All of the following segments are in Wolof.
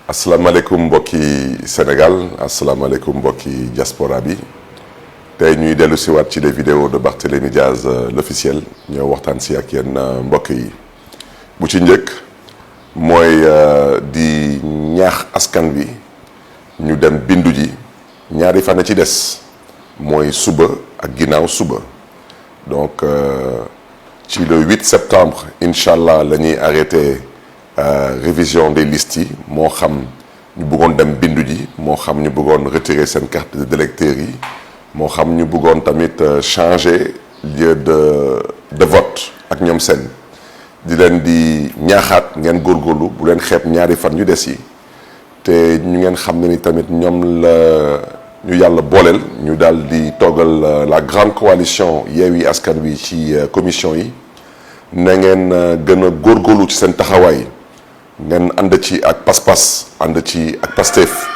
asalaamaaleykum mbokki Sénégal asalaamaaleykum mbokki diaspora bi tey ñuy dellu si waat ci les vidéos de Barthélémy Diaz l'officiel ñoo waxtaan si ak yéen mbokk yi bu ci njëkk mooy di ñaax askan bi ñu dem bindu ji ñaari fan ci des mooy suba ak ginnaaw suba donc ci le 8 septembre incha allah la ñuy arrêté révision des listes yi moo xam ñu bëggoon dem bindu ji moo xam ñu bëggoon retirer seen carte d'électeur yi moo xam ñu bëggoon tamit changer lieu de vote ak ñoom seen di leen di ñaaxaat ngeen góorgóorlu bu leen xeeb ñaari fan yu des yi te ñu ngeen xam ne ni tamit ñoom la ñu yàlla booleel ñu daal di toggal la grande coalition Yewwi Askan Wi ci commission yi na ngeen gën a góorgóorlu ci seen taxawaay ngeen ànd ci ak pas-pas ànd ci ak Pastef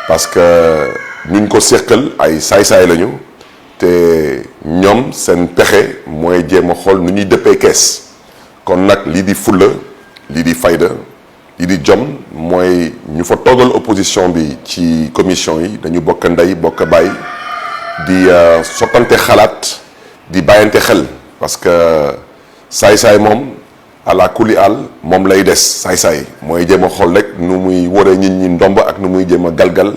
parce que ñuñ ko seqal ay saay-saay lañu te ñoom seen pexe mooy jéem a xool nu ñuy dëppee kees kon nag lii di fulla lii di fayda lii di jom mooy ñu fa toogal opposition bi ci commission yi dañu bokk ndey bokk baay di sottante xalaat di bàyyante xel parce que saay-saay moom ala kuli al moom lay des saay-saay mooy jéem a xool rek nu muy waree nit ñi ndomb ak nu muy jéem a galgal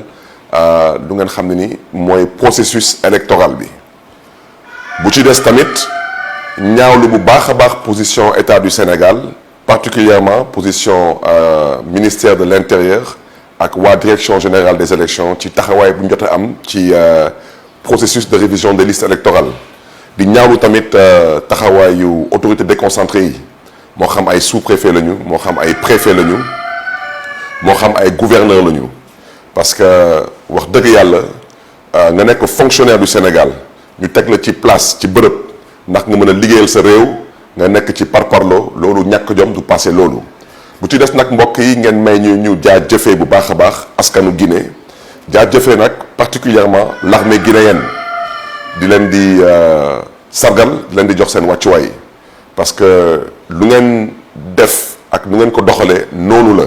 lu ngeen xam ne ni mooy processus électoral bi bu ci des tamit ñaawlu bu baax a baax position état du Sénégal particulièrement position ministère de l'intérieur ak waa direction générale des élections ci taxawaay bu ñu jot a am ci processus de révision des listes électorales di ñaawlu tamit taxawaayu autorité déconcentrée yi moo xam ay sous-préfet lañu moo xam ay préfet lañu moo xam ay gouverneur lañu parce que wax dëgg yàlla nga nekk fonctionnaire du Sénégal ñu teg la ci place ci bërëb ndax nga mën a liggéeyal sa réew nga nekk ci parparloo loolu ñàkk jom du passé loolu bu ci des nag mbokk yi ngeen may ñu jaajëfee bu baax a baax askanu Guinée jaajëfee nag particulièrement l'armée guinéenne di leen di sargal di leen di jox seen wàccuwaay parce que lu ngeen def ak lu ngeen ko doxalee noonu la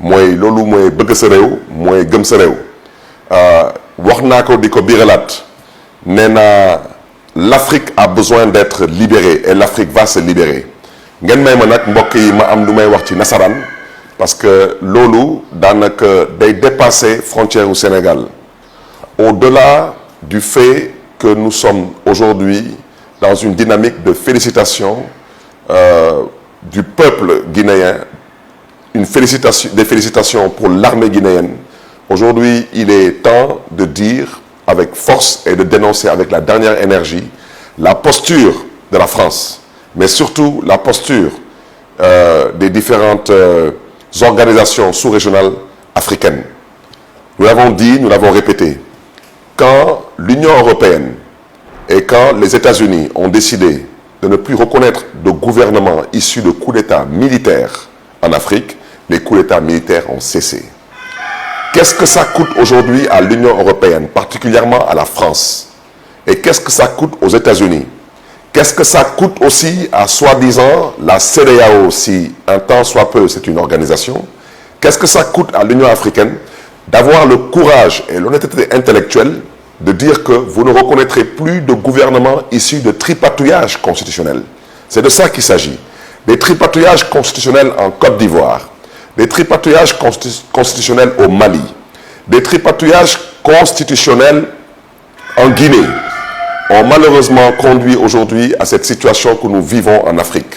mooy loolu mooy bëgg sa réew mooy gëm sa réew wax naa ko di ko biiralaat nee na l'Afrique a besoin d'être libérée et l'Afrique va se libérer ngeen may ma nag mbokk yi ma am lu may wax ci nasaraan parce que loolu daanaka day dépasser frontière au Sénégal au-delà du fait que nous sommes aujourd'hui dans une dynamique de félicitations du peuple guinéen, des félicitations pour l'armée guinéenne. Aujourd'hui, il est temps de dire avec force et de dénoncer avec la dernière énergie la posture de la France, mais surtout la posture des différentes organisations sous-régionales africaines. Nous l'avons dit, nous l'avons répété, quand l'Union européenne et quand les États-Unis ont décidé de ne plus reconnaître de gouvernement issu de coups d'État militaires en Afrique, les coups d'État militaires ont cessé. Qu'est-ce que ça coûte aujourd'hui à l'Union européenne, particulièrement à la France? Et qu'est-ce que ça coûte aux États-Unis? Qu'est-ce que ça coûte aussi à soi-disant la CEDEAO, si un temps soit peu c'est une organisation? Qu'est-ce que ça coûte à l'Union africaine d'avoir le courage et l'honnêteté intellectuelle de dire que vous ne reconnaîtrez plus de gouvernement issu de tripatouillage constitutionnel. C'est de ça qu'il s'agit. Des tripatouillages constitutionnels en Côte d'Ivoire, des tripatouillages constitutionnels au Mali, des tripatouillages constitutionnels en Guinée ont malheureusement conduit aujourd'hui à cette situation que nous vivons en Afrique.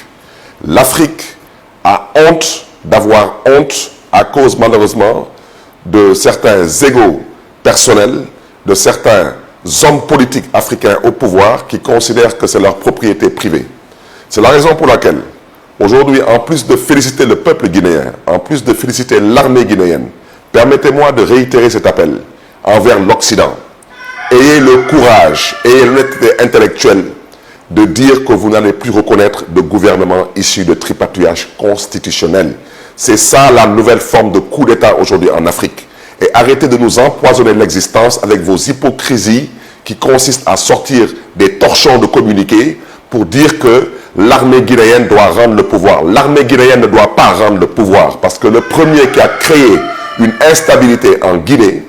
L'Afrique a honte d'avoir honte à cause malheureusement de certains égos personnels, de certains hommes politiques africains au pouvoir qui considèrent que c'est leur propriété privée. C'est la raison pour laquelle, aujourd'hui, en plus de féliciter le peuple guinéen, en plus de féliciter l'armée guinéenne, permettez-moi de réitérer cet appel envers l'Occident. Ayez le courage, ayez l'honnêteté intellectuelle de dire que vous n'allez plus reconnaître de gouvernement issu de tripatouillage constitutionnel. C'est ça la nouvelle forme de coup d'État aujourd'hui en Afrique. Et arrêtez de nous empoisonner l'existence avec vos hypocrisies qui consistent à sortir des torchons de communiqués pour dire que l'armée guinéenne doit rendre le pouvoir. L'armée guinéenne ne doit pas rendre le pouvoir parce que le premier qui a créé une instabilité en Guinée.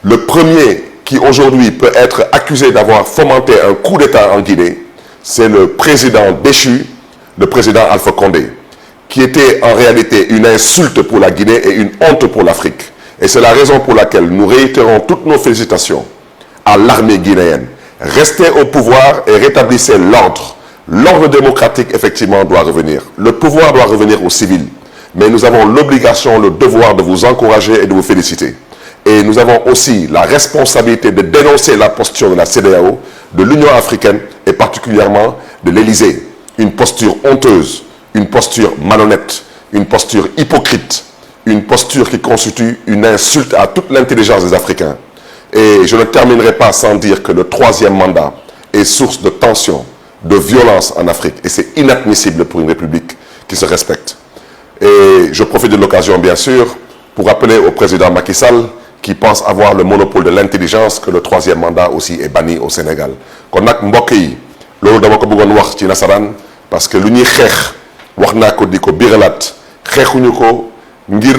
Le premier qui aujourd'hui peut être accusé d'avoir fomenté un coup d'État en Guinée, c'est le président déchu, le président Alpha Condé, qui était en réalité une insulte pour la Guinée et une honte pour l'Afrique. Et c'est la raison pour laquelle nous réitérons toutes nos félicitations à l'armée guinéenne. Restez au pouvoir et rétablissez l'ordre. L'ordre démocratique, effectivement, doit revenir. Le pouvoir doit revenir aux civils. Mais nous avons l'obligation, le devoir de vous encourager et de vous féliciter. Et nous avons aussi la responsabilité de dénoncer la posture de la CEDEAO, de l'Union africaine et particulièrement de l'Élysée. Une posture honteuse, une posture malhonnête, une posture hypocrite, une posture qui constitue une insulte à toute l'intelligence des Africains. Et je ne terminerai pas sans dire que le troisième mandat est source de tension, de violence en Afrique. Et c'est inadmissible pour une république qui se respecte. Et je profite de l'occasion, bien sûr, pour rappeler au président Macky Sall, qui pense avoir le monopole de l'intelligence, que le troisième mandat aussi est banni au Sénégal. kon nag mbokk yi loolu dama ko bëggoon wax ci nasaraan parce que lu ñuy xeex wax naa ko di ko biralaat xeexuñu ko ngir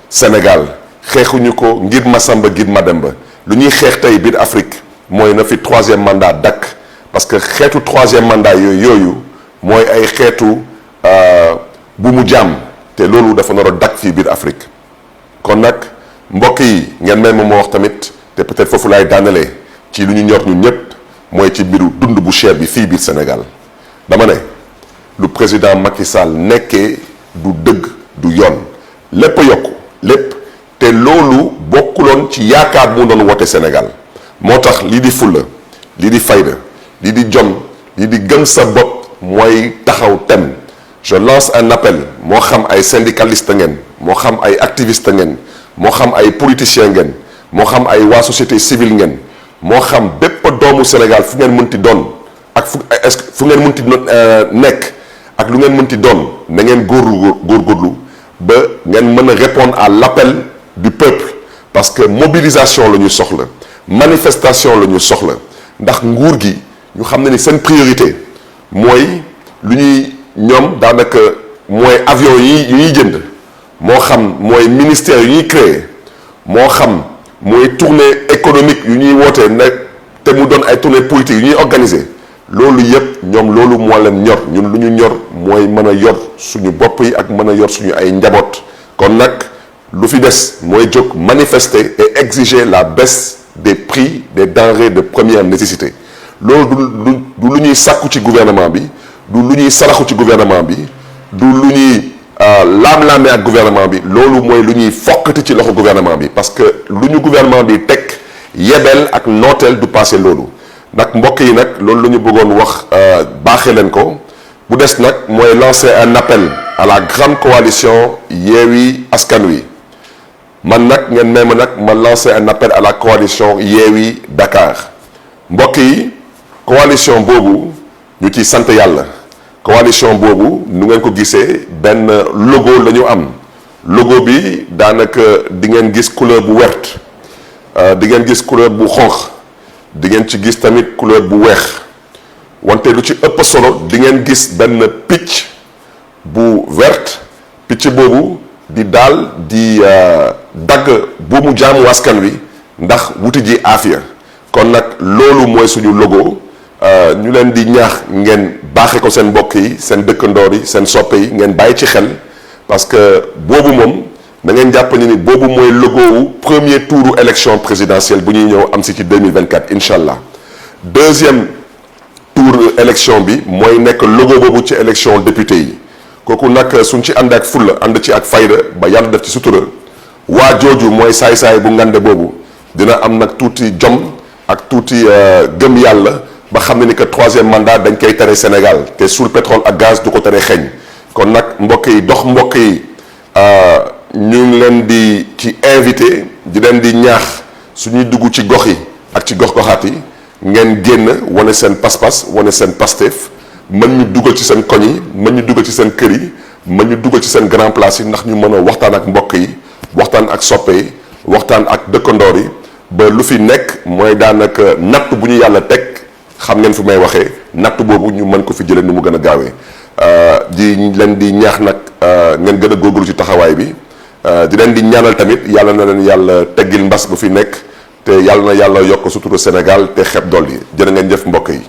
Sénégal xeexuñu ko ngir Masamba ngir Mademba lu ñuy xeex tey biir Afrique mooy na fi troisième mandat dakk parce que xeetu troisième mandat yooyu mooy ay xeetu bu mu jàmm te loolu dafa nar a dakk fii biir Afrique kon nag mbokk yi ngeen may ma wax tamit te peut-être foofu laay daanalee ci lu ñu ñor ñun ñëpp mooy ci mbiru dund bu cher bi fii biir Sénégal dama ne lu président Macky Sall nekkee du dëgg du yoon lépp a yokku lépp te loolu bokkuloon ci yaakaar bu doon wote Sénégal moo tax lii di fulla lii di fayda lii di jom lii di gëm sa bopp mooy taxaw tem je lance un appel moo xam ay syndicaliste ngeen moo xam ay activiste ngeen moo xam ay politiciens ngeen moo xam ay waa société civile ngeen moo xam bépp doomu Sénégal fu ngeen mënti doon ak fu ngeen mënti nekk ak lu ngeen mënti doon na ngeen góorgóorlu ba ngeen mën a répondre à l'appel du peuple parce que mobilisation la ñu soxla manifestation la ñu soxla ndax nguur gi ñu xam ne ni seen priorité mooy lu ñuy ñoom daanaka mooy avion yu ñuy jënd moo xam mooy ministère yu ñuy créer moo xam mooy tournée économique yu ñuy wootee nekk te mu doon ay tournée politique yu ñuy organiser loolu yëpp ñoom loolu moo leen ñor ñun lu ñu ñor mooy mën a yor suñu bopp yi ak mën a yor suñu ay njaboot kon nag lu fi des mooy jóg manifester et exiger la baisse des prix des denrées de première nécessité loolu du lu ñuy sàkku ci gouvernement bi du lu ñuy saraxu ci gouvernement bi du lu ñuy laam-laame ak gouvernement bi loolu mooy lu ñuy fokkati ci loxo gouvernement bi parce que lu ñu gouvernement bi teg yebel ak nooteel du passé loolu nag mbokk yi nag loolu la ñu bëggoon wax baaxee leen ko bu des nag mooy lancer un appel à la grande coalition Yewwi Askan Wi man nag ngeen may ma nag ma lancer un appel à la coalition Yewwi Dakar mbokk yi coalition boobu ñu ci sant yàlla coalition boobu nu ngeen ko gisee benn logo la ñu am logo bi daanaka di ngeen gis couleur bu verte di ngeen gis couleur bu xonq di ngeen ci gis tamit couleur bu weex wante lu ci ëpp solo di ngeen gis benn picc bu verte picc boobu di daal di dagg buumu jaamu askan wi ndax wuti ji aafiya kon nag loolu mooy suñu logo ñu leen di ñaax ngeen baaxee ko seen mbokk yi seen dëkkandoor yi seen soppe yi ngeen bàyyi ci xel parce que boobu moom da ngeen jàpp ni boobu mooy logo wu premier touru élection présidentielle bu ñuy ñëw am si ci 2024 incha allah deuxième tour élection bi mooy nekk logo boobu ci élection député yi kooku nag suñ ci ànd ak fulla ànd ci ak fayda ba yàlla def ci sutura waa jooju mooy saay-saay bu ngande boobu dina am nag tuuti jom ak tuuti gëm yàlla ba xam ne ni que troisième mandat dañ koy tere Sénégal te suul pétrole ak gaz du ko tere xeeñ kon nag mbokk yi dox mbokk yi ñu ngi leen di ci invité di leen di ñaax suñuy dugg ci gox yi ak ci gox-goxaat yi ngeen génn wane seen pas-pas wane seen pasteef mën ñu dugal ci seen koñ yi mën ñu dugal ci seen kër yi mën ñu dugal ci seen grand place yi ndax ñu mën a waxtaan ak mbokk yi waxtaan ak soppe yi waxtaan ak dëkkandoor yi ba lu fi nekk mooy daanaka natt bu ñu yàlla teg xam ngeen fu may waxee natt boobu ñu mën ko fi jëlee ni mu gën a gaawee di leen di ñaax nag ngeen gën a góorgóorlu ci taxawaay bi di leen di ñaanal tamit yàlla na leen yàlla teggil mbas bu fi nekk te yàlla na yàlla yokk suturu Sénégal te xeb dolli jërë ngeen jëf mbokk yi.